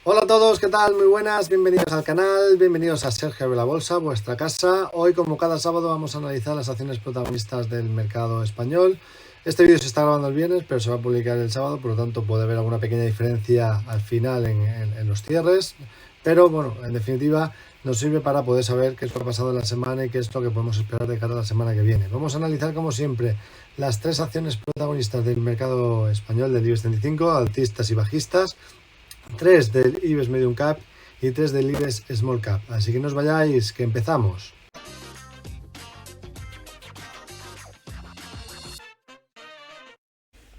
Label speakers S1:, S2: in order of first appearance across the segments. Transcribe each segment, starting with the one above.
S1: Hola a todos, ¿qué tal? Muy buenas, bienvenidos al canal, bienvenidos a Sergio de la Bolsa, vuestra casa. Hoy, como cada sábado, vamos a analizar las acciones protagonistas del mercado español. Este vídeo se está grabando el viernes, pero se va a publicar el sábado, por lo tanto puede haber alguna pequeña diferencia al final en los cierres. Pero bueno, en definitiva, nos sirve para poder saber qué es lo que ha pasado en la semana y qué es lo que podemos esperar de cara a la semana que viene. Vamos a analizar, como siempre, las tres acciones protagonistas del mercado español del IBEX 35, altistas y bajistas. 3 del IBEX Medium Cap y 3 del IBEX Small Cap. Así que no os vayáis, que empezamos.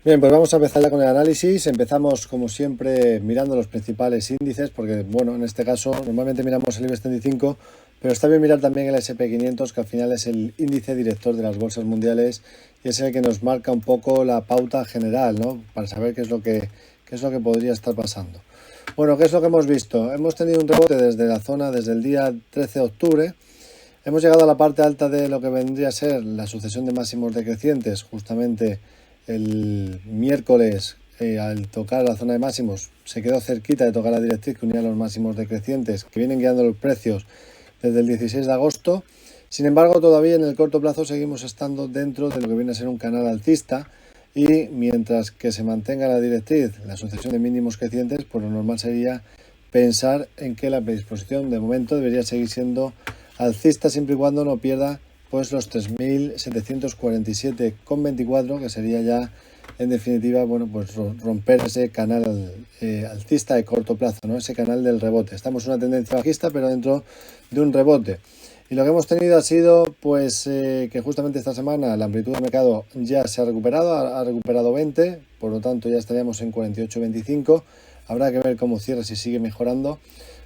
S1: Bien, pues vamos a empezar ya con el análisis. Empezamos, como siempre, mirando los principales índices, porque, bueno, en este caso normalmente miramos el IBEX 35, pero está bien mirar también el S&P 500, que al final es el índice director de las bolsas mundiales y es el que nos marca un poco la pauta general, ¿no? Para saber qué es lo que podría estar pasando. Bueno, ¿qué es lo que hemos visto? Hemos tenido un rebote desde la zona, desde el día 13 de octubre. Hemos llegado a la parte alta de lo que vendría a ser la sucesión de máximos decrecientes, justamente el miércoles. Al tocar la zona de máximos se quedó cerquita de tocar la directriz que unía los máximos decrecientes que vienen guiando los precios desde el 16 de agosto. Sin embargo, todavía en el corto plazo seguimos estando dentro de lo que viene a ser un canal alcista y mientras que se mantenga la directriz, la sucesión de mínimos crecientes, pues lo normal sería pensar en que la predisposición de momento debería seguir siendo alcista siempre y cuando no pierda pues los 3.747,24, que sería ya en definitiva, bueno, pues romper ese canal alcista de corto plazo, ¿no? Ese canal del rebote. Estamos en una tendencia bajista, pero dentro de un rebote. Y lo que hemos tenido ha sido, pues, que justamente esta semana la amplitud del mercado ya se ha recuperado 20, por lo tanto ya estaríamos en 48,25. Habrá que ver cómo cierra, si sigue mejorando.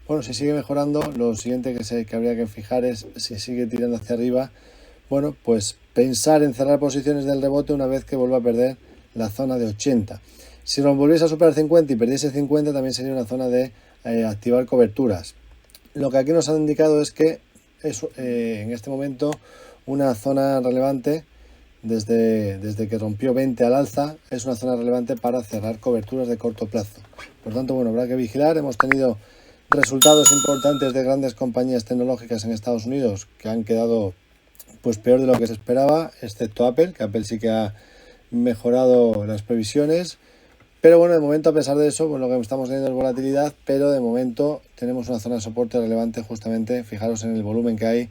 S1: Bueno, si sigue mejorando, lo siguiente que habría que fijar es si sigue tirando hacia arriba. Bueno, pues pensar en cerrar posiciones del rebote una vez que vuelva a perder la zona de 80. Si lo volviese a superar 50 y perdiese 50, también sería una zona de activar coberturas. Lo que aquí nos han indicado es que es en este momento una zona relevante desde que rompió 20 al alza, es una zona relevante para cerrar coberturas de corto plazo. Por tanto, bueno, habrá que vigilar. Hemos tenido resultados importantes de grandes compañías tecnológicas en Estados Unidos que han quedado pues peor de lo que se esperaba, excepto Apple, que Apple sí que ha mejorado las previsiones. Pero bueno, de momento, a pesar de eso, pues lo que estamos teniendo es volatilidad, pero de momento tenemos una zona de soporte relevante, justamente, fijaros en el volumen que hay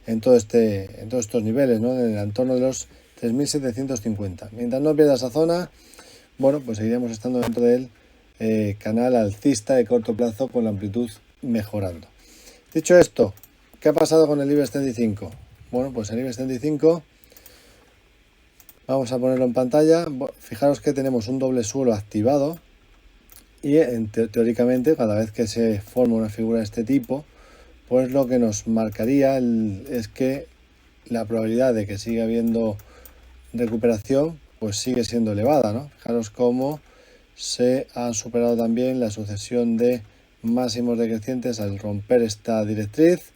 S1: en todos estos niveles, ¿no? En el entorno de los 3.750. Mientras no pierda esa zona, bueno, pues seguiremos estando dentro del canal alcista de corto plazo con la amplitud mejorando. Dicho esto, ¿qué ha pasado con el IBEX 35? Bueno, pues el IBEX 35, vamos a ponerlo en pantalla. Fijaros que tenemos un doble suelo activado y teóricamente cada vez que se forma una figura de este tipo, pues lo que nos marcaría es que la probabilidad de que siga habiendo recuperación pues sigue siendo elevada, ¿no? Fijaros cómo se ha superado también la sucesión de máximos decrecientes al romper esta directriz.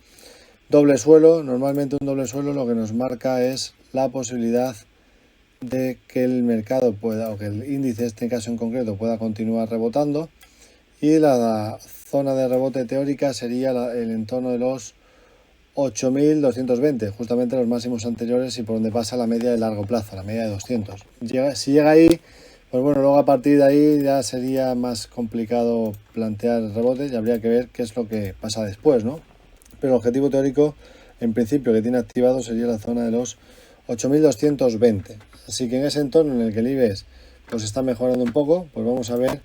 S1: Doble suelo, normalmente un doble suelo lo que nos marca es la posibilidad de que el mercado pueda, o que el índice en este caso en concreto, pueda continuar rebotando, y la zona de rebote teórica sería el entorno de los 8.220, justamente los máximos anteriores y por donde pasa la media de largo plazo, la media de 200. Si llega ahí, pues bueno, luego a partir de ahí ya sería más complicado plantear el rebote y habría que ver qué es lo que pasa después, ¿no? Pero el objetivo teórico, en principio, que tiene activado sería la zona de los 8.220. Así que en ese entorno en el que el IBEX pues está mejorando un poco, pues vamos a ver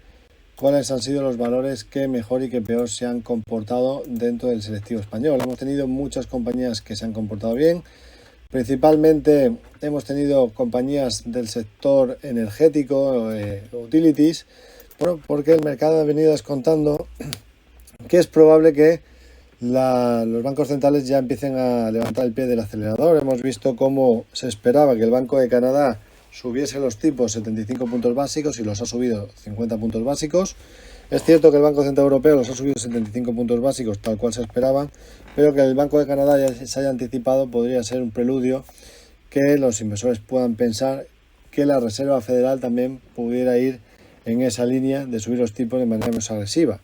S1: cuáles han sido los valores que mejor y que peor se han comportado dentro del selectivo español. Hemos tenido muchas compañías que se han comportado bien. Principalmente hemos tenido compañías del sector energético, utilities, bueno, porque el mercado ha venido descontando que es probable que los bancos centrales ya empiecen a levantar el pie del acelerador. Hemos visto cómo se esperaba que el Banco de Canadá subiese los tipos 75 puntos básicos y los ha subido 50 puntos básicos. Es cierto que el Banco Central Europeo los ha subido 75 puntos básicos, tal cual se esperaban, pero que el Banco de Canadá ya se haya anticipado podría ser un preludio que los inversores puedan pensar que la Reserva Federal también pudiera ir en esa línea de subir los tipos de manera más agresiva.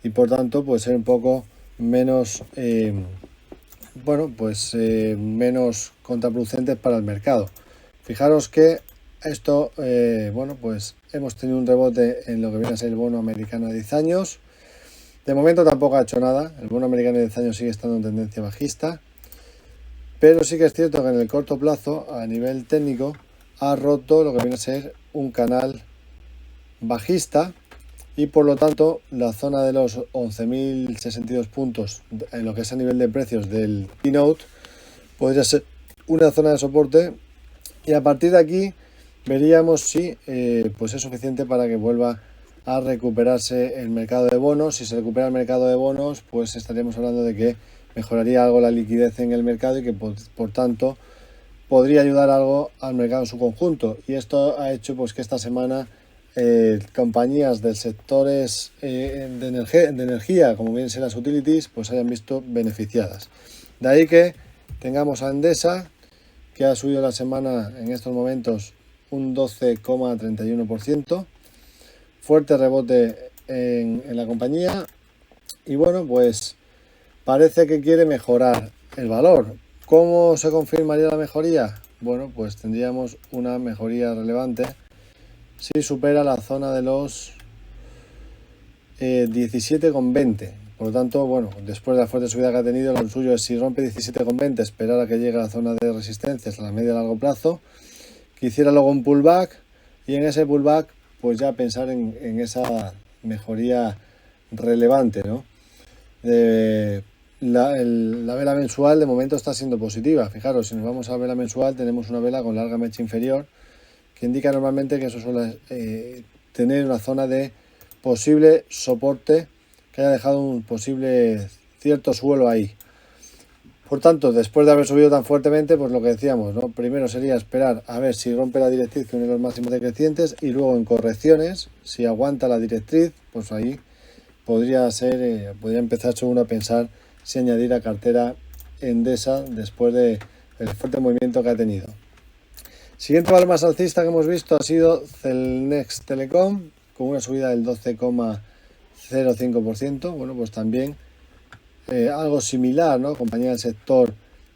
S1: y por tanto pues ser un poco menos menos contraproducentes para el mercado. Fijaros que esto pues hemos tenido un rebote en lo que viene a ser el bono americano de 10 años. De momento tampoco ha hecho nada, el bono americano de 10 años sigue estando en tendencia bajista, pero sí que es cierto que en el corto plazo, a nivel técnico, ha roto lo que viene a ser un canal bajista y por lo tanto la zona de los 11.062 puntos en lo que es a nivel de precios del keynote podría ser una zona de soporte, y a partir de aquí veríamos si pues es suficiente para que vuelva a recuperarse el mercado de bonos. Si se recupera el mercado de bonos, pues estaríamos hablando de que mejoraría algo la liquidez en el mercado y que por tanto podría ayudar algo al mercado en su conjunto, y esto ha hecho pues que esta semana compañías del sectores de energía, como bien sean las utilities, pues hayan visto beneficiadas. De ahí que tengamos a Endesa, que ha subido la semana en estos momentos un 12,31%, fuerte rebote en la compañía, y bueno, pues parece que quiere mejorar el valor. ¿Cómo se confirmaría la mejoría? Bueno, pues tendríamos una mejoría relevante si supera la zona de los 17,20. Por lo tanto, bueno, después de la fuerte subida que ha tenido, lo suyo es, si rompe 17,20, esperar a que llegue a la zona de resistencias a la media y largo plazo, que hiciera luego un pullback, y en ese pullback pues ya pensar en esa mejoría relevante, ¿no? La vela mensual de momento está siendo positiva. Fijaros, si nos vamos a la vela mensual, tenemos una vela con larga mecha inferior que indica normalmente que eso suele tener una zona de posible soporte, que haya dejado un posible cierto suelo ahí. Por tanto, después de haber subido tan fuertemente, pues lo que decíamos, ¿no? Primero sería esperar a ver si rompe la directriz, que une los máximos decrecientes, y luego en correcciones, si aguanta la directriz, pues ahí podría empezar uno a pensar si añadir a cartera Endesa después del fuerte movimiento que ha tenido. Siguiente valor más alcista que hemos visto ha sido Celnex Telecom, con una subida del 12,05%. Bueno, pues también algo similar, ¿no? Compañía del sector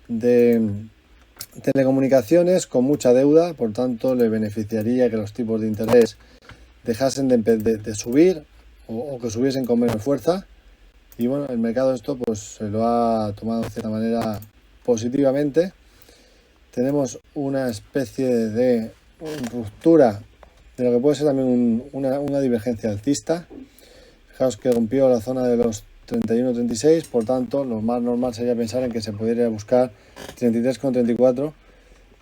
S1: de telecomunicaciones con mucha deuda, por tanto le beneficiaría que los tipos de interés dejasen de subir o que subiesen con menos fuerza. Y bueno, el mercado esto pues se lo ha tomado de cierta manera positivamente. Tenemos una especie de ruptura de lo que puede ser también una divergencia alcista. Fijaos que rompió la zona de los 31,36, por tanto lo más normal sería pensar en que se pudiera buscar 33,34,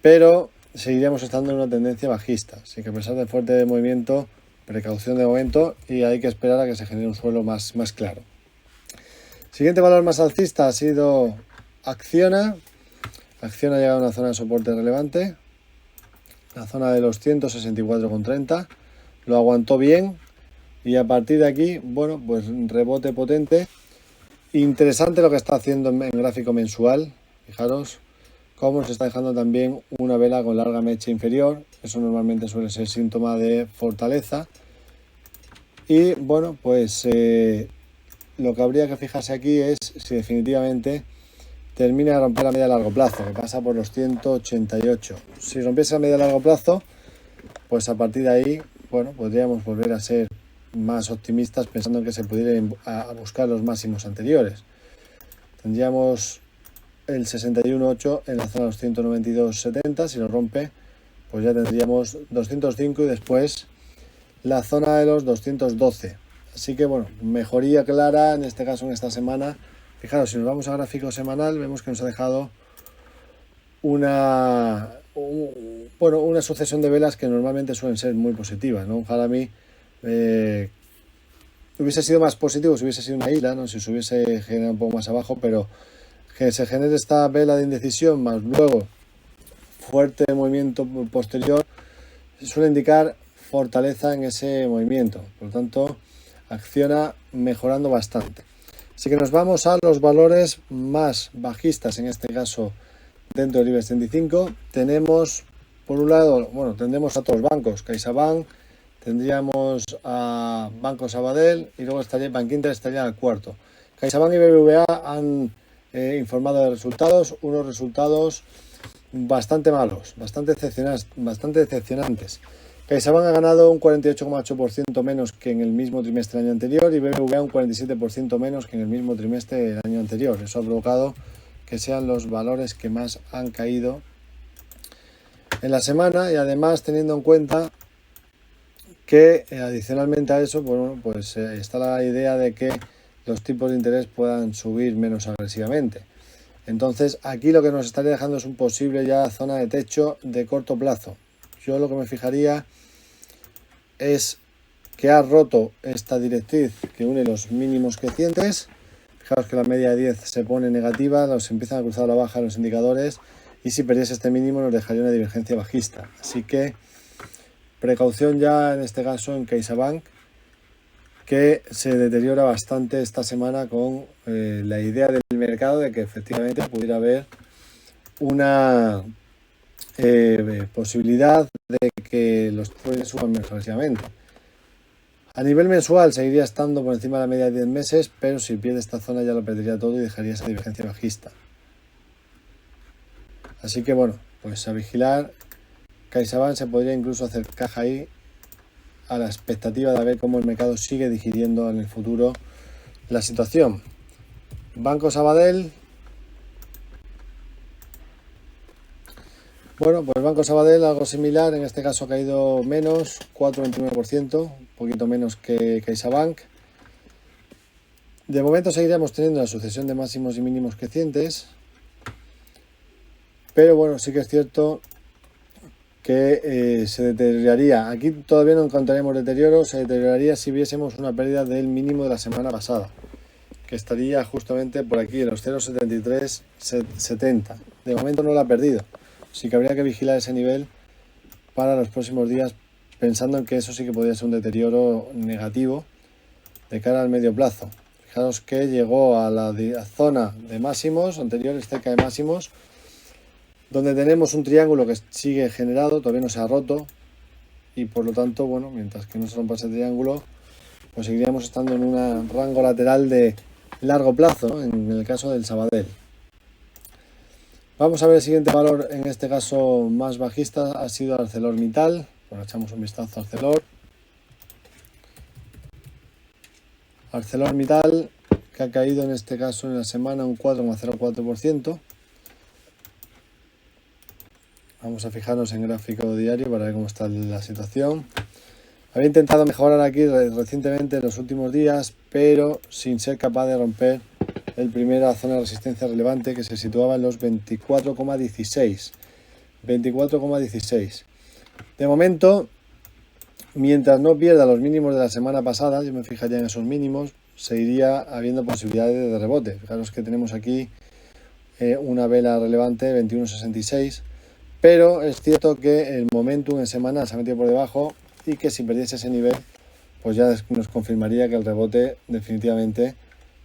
S1: pero seguiríamos estando en una tendencia bajista, así que a pesar del fuerte movimiento, precaución de momento, y hay que esperar a que se genere un suelo más claro. Siguiente valor más alcista ha sido Acciona. Acciona ha llegado a una zona de soporte relevante, la zona de los 164,30, lo aguantó bien, y a partir de aquí, bueno, pues rebote potente. Interesante lo que está haciendo en gráfico mensual. Fijaros cómo se está dejando también una vela con larga mecha inferior. Eso normalmente suele ser síntoma de fortaleza. Y bueno, pues lo que habría que fijarse aquí es si definitivamente termina de romper la media a largo plazo, que pasa por los 188. Si rompiese la media a largo plazo, pues a partir de ahí, bueno, podríamos volver a ser más optimistas pensando en que se pudiera ir a buscar los máximos anteriores. Tendríamos el 61,8 en la zona de los 192,70. Si lo rompe, pues ya tendríamos 205 y después la zona de los 212. Así que bueno, mejoría clara en este caso en esta semana. Fijaros, si nos vamos a gráfico semanal, vemos que nos ha dejado una sucesión de velas que normalmente suelen ser muy positivas, ¿no? Ojalá a mí hubiese sido más positivo si hubiese sido una isla, ¿no? Si se hubiese generado un poco más abajo, pero que se genere esta vela de indecisión más luego fuerte movimiento posterior suele indicar fortaleza en ese movimiento. Por lo tanto, Acciona mejorando bastante. Así que nos vamos a los valores más bajistas, en este caso dentro del IBEX 35. Tenemos, por un lado, bueno, tendremos a todos los bancos, CaixaBank, tendríamos a Banco Sabadell y luego estaría Bankinter, estaría al cuarto. CaixaBank y BBVA han informado de resultados, unos resultados bastante malos, bastante decepcionantes. CaixaBank ha ganado un 48,8% menos que en el mismo trimestre del año anterior y BBVA un 47% menos que en el mismo trimestre del año anterior. Eso ha provocado que sean los valores que más han caído en la semana, y además teniendo en cuenta que adicionalmente a eso, bueno, pues está la idea de que los tipos de interés puedan subir menos agresivamente. Entonces aquí lo que nos estaría dejando es un posible ya zona de techo de corto plazo. Yo lo que me fijaría es que ha roto esta directriz que une los mínimos crecientes. Fijaos que la media de 10 se pone negativa, nos empiezan a cruzar a la baja los indicadores y si perdiese este mínimo nos dejaría una divergencia bajista. Así que precaución ya en este caso en CaixaBank, que se deteriora bastante esta semana con la idea del mercado de que efectivamente pudiera haber una posibilidad de que los tipos suban menos agresivamente. A nivel mensual seguiría estando por encima de la media de 10 meses, pero si pierde esta zona ya lo perdería todo y dejaría esa divergencia bajista. Así que bueno, pues a vigilar. CaixaBank se podría incluso hacer caja ahí a la expectativa de ver cómo el mercado sigue digiriendo en el futuro la situación. Banco Sabadell. Bueno, pues Banco Sabadell algo similar, en este caso ha caído menos, 4,29%, un poquito menos que CaixaBank. De momento seguiríamos teniendo la sucesión de máximos y mínimos crecientes, pero bueno, sí que es cierto que se deterioraría. Aquí todavía no encontraremos deterioro, se deterioraría si viésemos una pérdida del mínimo de la semana pasada, que estaría justamente por aquí, en los 0,7370. De momento no lo ha perdido, así que habría que vigilar ese nivel para los próximos días, pensando en que eso sí que podría ser un deterioro negativo de cara al medio plazo. Fijaros que llegó a la zona de máximos anteriores, cerca de máximos, donde tenemos un triángulo que sigue generado, todavía no se ha roto, y por lo tanto, bueno, mientras que no se rompa ese triángulo, pues seguiríamos estando en un rango lateral de largo plazo, ¿no? En el caso del Sabadell. Vamos a ver el siguiente valor, en este caso más bajista, ha sido ArcelorMittal. Bueno, echamos un vistazo a ArcelorMittal, que ha caído en este caso en la semana un 4,04%. Vamos a fijarnos en gráfico diario para ver cómo está la situación. Había intentado mejorar aquí recientemente en los últimos días, pero sin ser capaz de romper el primera zona de resistencia relevante, que se situaba en los 24,16. 24,16. De momento, mientras no pierda los mínimos de la semana pasada, yo me fijaría en esos mínimos, seguiría habiendo posibilidades de rebote. Fijaros que tenemos aquí una vela relevante, 21,66. Pero es cierto que el momentum en semana se ha metido por debajo y que si perdiese ese nivel, pues ya nos confirmaría que el rebote definitivamente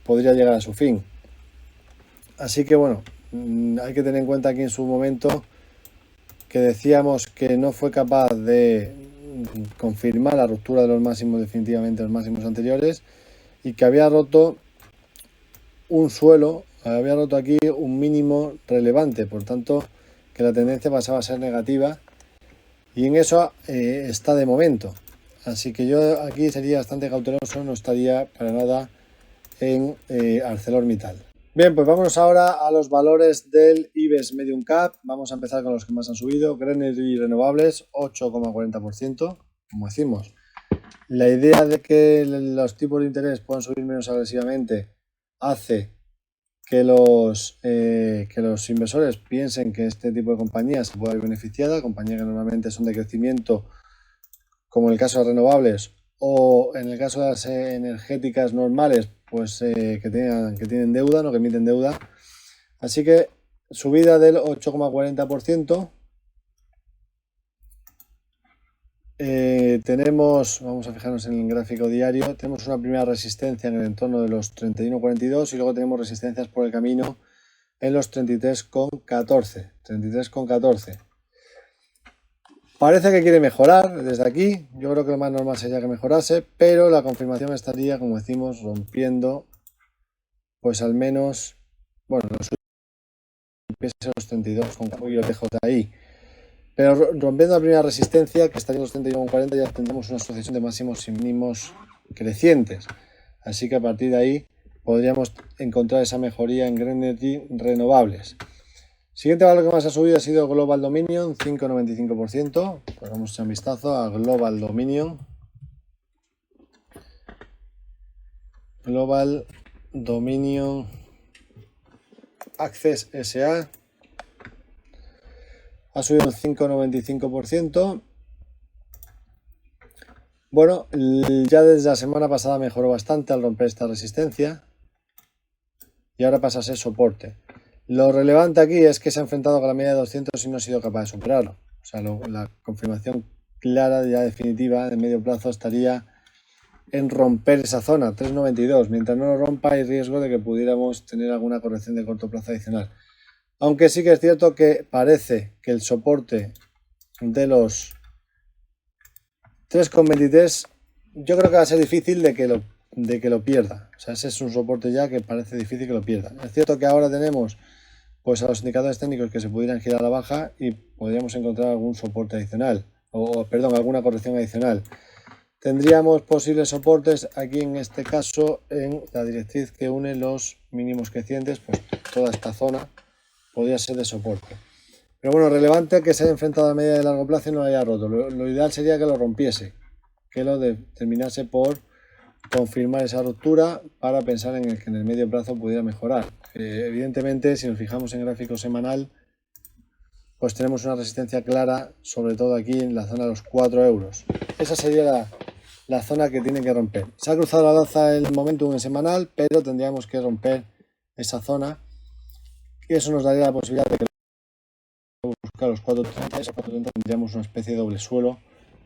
S1: podría llegar a su fin. Así que bueno, hay que tener en cuenta aquí en su momento que decíamos que no fue capaz de confirmar la ruptura de los máximos, definitivamente los máximos anteriores, y que había roto un suelo, había roto aquí un mínimo relevante, por tanto que la tendencia pasaba a ser negativa, y en eso está de momento. Así que yo aquí sería bastante cauteloso, no estaría para nada en ArcelorMittal. Bien, pues vámonos ahora a los valores del IBEX Medium Cap. Vamos a empezar con los que más han subido. Grenergy Renovables, 8,40%. Como decimos, la idea de que los tipos de interés puedan subir menos agresivamente hace que los inversores piensen que este tipo de compañías se puede ver beneficiada, compañías que normalmente son de crecimiento, como en el caso de renovables, o en el caso de las energéticas normales, pues que tienen deuda, no que emiten deuda. Así que subida del 8,40%. Vamos a fijarnos en el gráfico diario, tenemos una primera resistencia en el entorno de los 31,42 y luego tenemos resistencias por el camino en los 33,14. Parece que quiere mejorar desde aquí. Yo creo que lo más normal sería que mejorase, pero la confirmación estaría, como decimos, rompiendo, pues al menos, bueno, los los 32 con y el TJ ahí. Pero rompiendo la primera resistencia, que estaría en los 31,40, ya tendremos una sucesión de máximos y mínimos crecientes. Así que a partir de ahí podríamos encontrar esa mejoría en Green Energy renovables. Siguiente valor que más ha subido ha sido Global Dominion, 5,95%. Pues vamos a echar un vistazo a Global Dominion. Global Dominion Access SA. Ha subido un 5,95%. Bueno, ya desde la semana pasada mejoró bastante al romper esta resistencia. Y ahora pasa a ser soporte. Lo relevante aquí es que se ha enfrentado con la media de 200 y no ha sido capaz de superarlo. O sea, la confirmación clara, ya definitiva, de medio plazo estaría en romper esa zona, 3,92. Mientras no lo rompa hay riesgo de que pudiéramos tener alguna corrección de corto plazo adicional. Aunque sí que es cierto que parece que el soporte de los 3,23 yo creo que va a ser difícil de que lo pierda. O sea, ese es un soporte ya que parece difícil que lo pierda. Es cierto que ahora tenemos pues a los indicadores técnicos que se pudieran girar a la baja y podríamos encontrar algún soporte adicional, o perdón, alguna corrección adicional. Tendríamos posibles soportes aquí en este caso en la directriz que une los mínimos crecientes, pues toda esta zona podría ser de soporte. Pero bueno, relevante que se haya enfrentado a media de largo plazo y no lo haya roto. Lo ideal sería que lo rompiese, que lo terminase por confirmar esa ruptura para pensar en que en el medio plazo pudiera mejorar. Evidentemente, si nos fijamos en gráfico semanal, pues tenemos una resistencia clara, sobre todo aquí en la zona de los 4 euros. Esa sería la zona que tiene que romper. Se ha cruzado al alza el momentum en semanal, pero tendríamos que romper esa zona y eso nos daría la posibilidad de que buscar los 4.30, esos 4.30 tendríamos una especie de doble suelo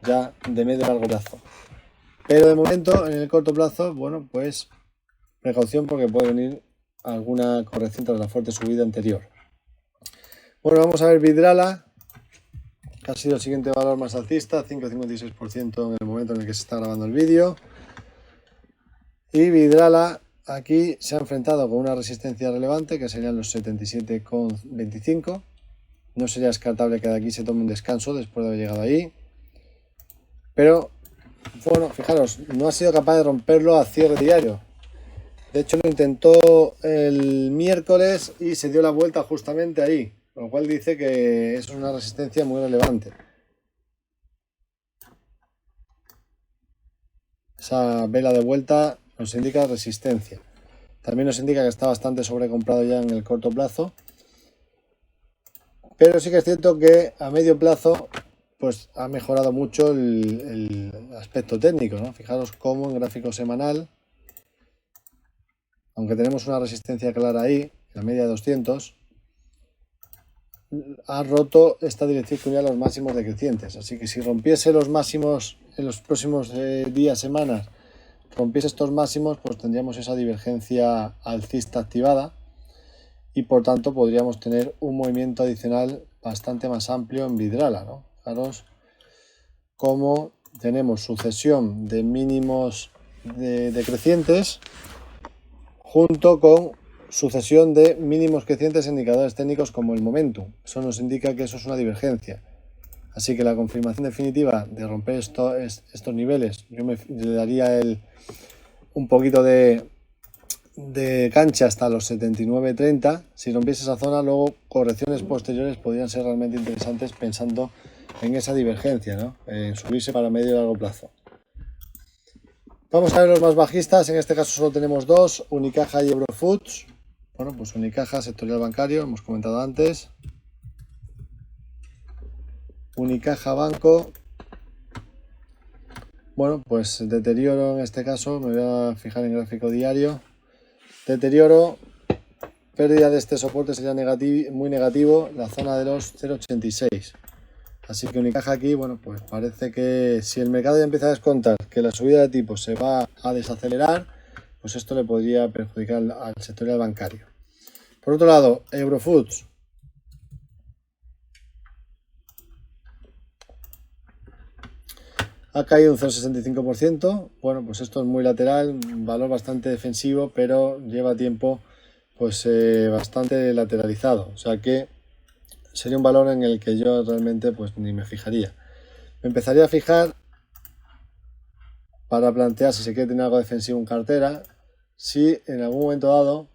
S1: ya de medio a largo plazo. Pero de momento, en el corto plazo, bueno, pues precaución porque puede venir alguna corrección tras la fuerte subida anterior. Bueno, vamos a ver Vidrala, que ha sido el siguiente valor más alcista, 5,56% en el momento en el que se está grabando el vídeo. Y Vidrala aquí se ha enfrentado con una resistencia relevante, que serían los 77,25. No sería descartable que de aquí se tome un descanso después de haber llegado ahí. Pero, bueno, fijaros, no ha sido capaz de romperlo a cierre diario. De hecho, lo intentó el miércoles y se dio la vuelta justamente ahí, lo cual dice que es una resistencia muy relevante. Esa vela de vuelta nos indica resistencia. También nos indica que está bastante sobrecomprado ya en el corto plazo. Pero sí que es cierto que a medio plazo pues ha mejorado mucho el aspecto técnico, ¿no? Fijaros cómo en gráfico semanal, aunque tenemos una resistencia clara ahí, la media de 200, ha roto esta dirección que unía los máximos decrecientes. Así que si rompiese los máximos en los próximos días, semanas, rompiese estos máximos, pues tendríamos esa divergencia alcista activada y por tanto podríamos tener un movimiento adicional bastante más amplio en Vidrala, ¿no? Fijaros cómo tenemos sucesión de mínimos decrecientes junto con sucesión de mínimos crecientes en indicadores técnicos como el momentum. Eso nos indica que eso es una divergencia. Así que la confirmación definitiva de romper estos niveles, yo le daría un poquito de cancha hasta los 79,30. Si rompiese esa zona, luego correcciones posteriores podrían ser realmente interesantes pensando en esa divergencia, ¿no? En subirse para medio y largo plazo. Vamos a ver los más bajistas. En este caso solo tenemos dos, Unicaja y Eurofoods. Bueno, pues Unicaja, sectorial bancario, hemos comentado antes. Unicaja Banco. Bueno, pues deterioro en este caso, me voy a fijar en gráfico diario. Deterioro, pérdida de este soporte sería muy negativo, la zona de los 0,86. Así que Unicaja aquí, bueno, pues parece que si el mercado ya empieza a descontar que la subida de tipos se va a desacelerar, pues esto le podría perjudicar al sectorial bancario. Por otro lado, Eurofoods. Ha caído un 0,65%. Bueno, pues esto es muy lateral, un valor bastante defensivo, pero lleva tiempo pues bastante lateralizado. O sea que sería un valor en el que yo realmente pues ni me fijaría. Me empezaría a fijar para plantear si se quiere tener algo defensivo en cartera, si en algún momento dado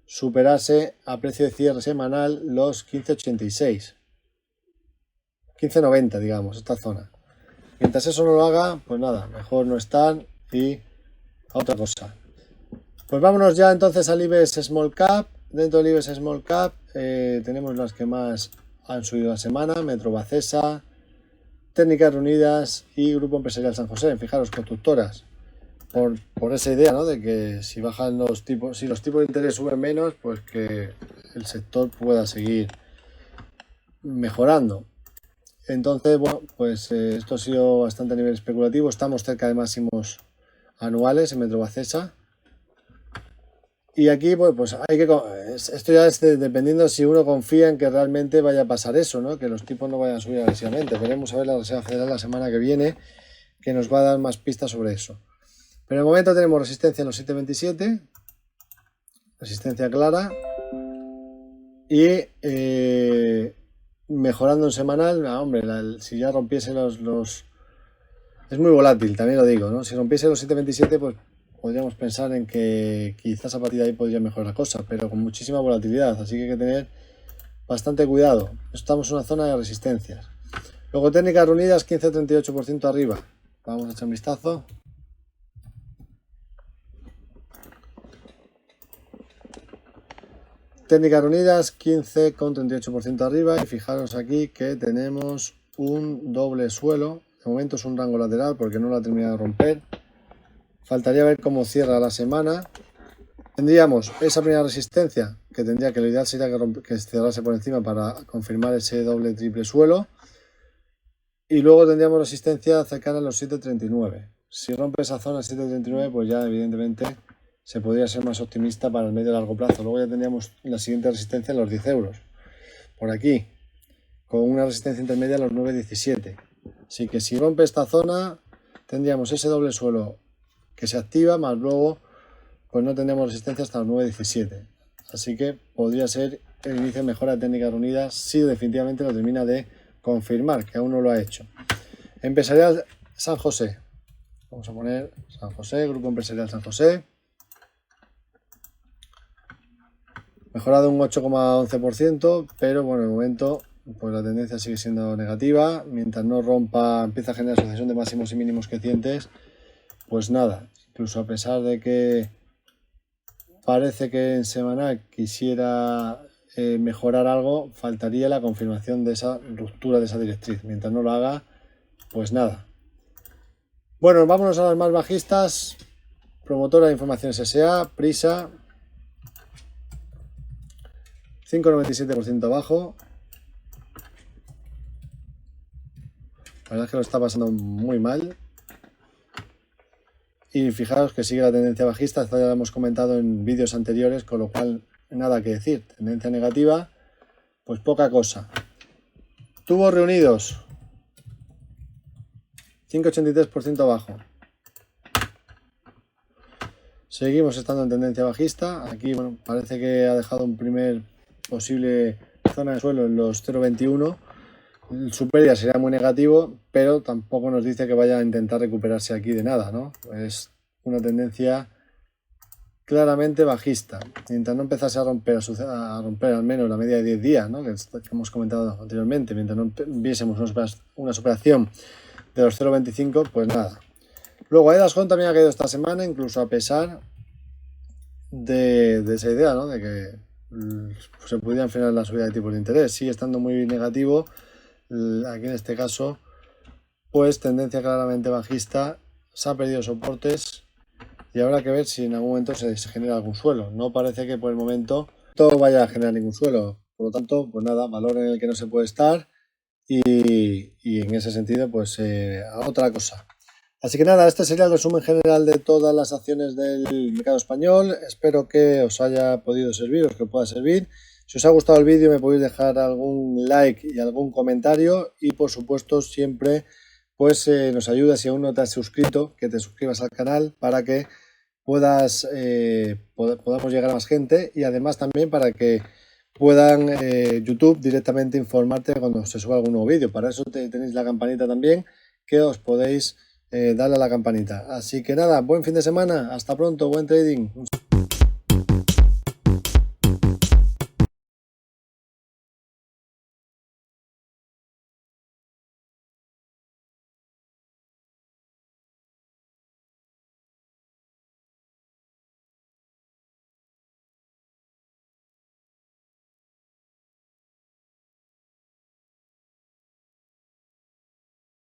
S1: superase a precio de cierre semanal los 15,86. 15,90 digamos, esta zona. Mientras eso no lo haga, pues nada, mejor no estar y a otra cosa. Pues vámonos ya entonces al IBEX Small Cap. Dentro del IBEX Small Cap tenemos las que más han subido la semana: Metrovacesa, Técnicas Reunidas y Grupo Empresarial San José. Fijaros, constructoras. Por esa idea, ¿no? De que si bajan los tipos, si los tipos de interés suben menos, pues que el sector pueda seguir mejorando. Entonces, bueno, pues esto ha sido bastante a nivel especulativo. Estamos cerca de máximos anuales en Metrovacesa. Y aquí, pues hay que... Esto ya es dependiendo si uno confía en que realmente vaya a pasar eso, ¿no? Que los tipos no vayan a subir agresivamente. Veremos a ver la Reserva Federal la semana que viene, que nos va a dar más pistas sobre eso. Pero en el momento tenemos resistencia en los 7,27, resistencia clara, y mejorando en semanal. Hombre, si ya rompiese los... Es muy volátil, también lo digo, ¿no? Si rompiese los 7,27, pues podríamos pensar en que quizás a partir de ahí podría mejorar la cosa, pero con muchísima volatilidad, así que hay que tener bastante cuidado. Estamos en una zona de resistencias. Luego Técnicas Reunidas, 15,38% arriba. Vamos a echar un vistazo. Técnicas Reunidas, 15,38% arriba, y fijaros aquí que tenemos un doble suelo. De momento es un rango lateral porque no lo ha terminado de romper. Faltaría ver cómo cierra la semana. Tendríamos esa primera resistencia, que tendría que lo ideal sería que cerrase por encima para confirmar ese doble triple suelo. Y luego tendríamos resistencia cercana a los 7,39. Si rompe esa zona 7,39, pues ya evidentemente se podría ser más optimista para el medio y largo plazo. Luego ya tendríamos la siguiente resistencia en los 10 euros. Por aquí, con una resistencia intermedia a los 9,17. Así que si rompe esta zona, tendríamos ese doble suelo que se activa, más luego pues no tendríamos resistencia hasta los 9,17. Así que podría ser el inicio de mejora de Técnicas Reunidas si definitivamente lo termina de confirmar, que aún no lo ha hecho. Empresarial San José. Vamos a poner San José, Grupo Empresarial San José. Mejorado un 8,11%, pero bueno, de momento pues la tendencia sigue siendo negativa. Mientras no rompa, empieza a generar sucesión de máximos y mínimos crecientes, pues nada. Incluso a pesar de que parece que en semanal quisiera mejorar algo, faltaría la confirmación de esa ruptura de esa directriz. Mientras no lo haga, pues nada. Bueno, vámonos a las más bajistas. Promotora de Informaciones S.A., Prisa, 5,97% abajo. La verdad es que lo está pasando muy mal. Y fijaros que sigue la tendencia bajista, esto ya lo hemos comentado en vídeos anteriores, con lo cual nada que decir. Tendencia negativa, pues poca cosa. Tubos Reunidos, 5,83% abajo. Seguimos estando en tendencia bajista. Aquí bueno, parece que ha dejado un primer posible zona de suelo en los 0,21. Su pérdida sería muy negativo, pero tampoco nos dice que vaya a intentar recuperarse aquí de nada, ¿no? Es una tendencia claramente bajista. Mientras no empezase a romper al menos la media de 10 días, ¿no? Que hemos comentado anteriormente, mientras no viésemos una superación de los 0,25, pues nada. Luego Edascon también ha caído esta semana, incluso a pesar de esa idea, ¿no? De que se pudiera frenar la subida de tipos de interés. Sigue estando muy negativo. Aquí en este caso, pues tendencia claramente bajista, se ha perdido soportes y habrá que ver si en algún momento se genera algún suelo. No parece que por el momento todo vaya a generar ningún suelo, por lo tanto, pues nada, valor en el que no se puede estar y en ese sentido, pues a otra cosa. Así que nada, este sería el resumen general de todas las acciones del mercado español. Espero que os haya podido servir, os que pueda servir. Si os ha gustado el vídeo me podéis dejar algún like y algún comentario y por supuesto siempre pues nos ayuda, si aún no te has suscrito, que te suscribas al canal para que podamos llegar a más gente, y además también para que puedan YouTube directamente informarte cuando se suba algún nuevo vídeo. Para eso tenéis la campanita también, que os podéis darle a la campanita. Así que nada, buen fin de semana, hasta pronto, buen trading.